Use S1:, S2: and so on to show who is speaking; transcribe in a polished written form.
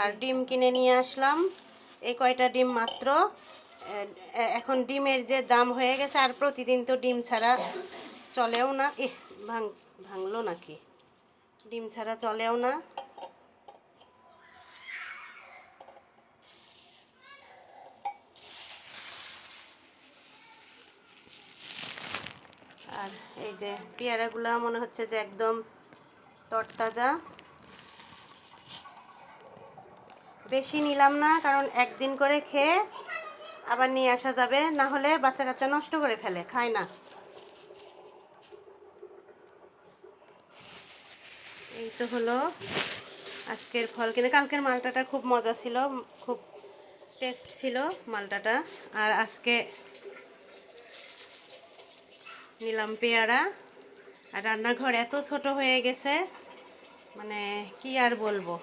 S1: আর ডিম কিনে নিয়ে আসলাম, এই কয়টা ডিম মাত্র। এখন ডিমের যে দাম হয়ে গেছে, আর প্রতিদিন তো ডিম ছাড়া চলেও না। ভাঙলো নাকি? ডিম ছাড়া চলেও না। আর এই যে পেয়ারাগুলো মনে হচ্ছে যে একদম তরতাজা। বেশি নিলাম না, কারণ একদিন করে খেয়ে আবার নিয়ে আসা যাবে, না হলে বাচ্চা কাচ্চা নষ্ট করে ফেলে, খায় না। এই তো হলো আজকের ফল কিনে। কালকের মালটাটা খুব মজা ছিল, খুব টেস্ট ছিল মালটাটা। আর আজকে নিলাম পেয়ারা। আর রান্নাঘর এত ছোট হয়ে গেছে, মানে কি আর বলবো।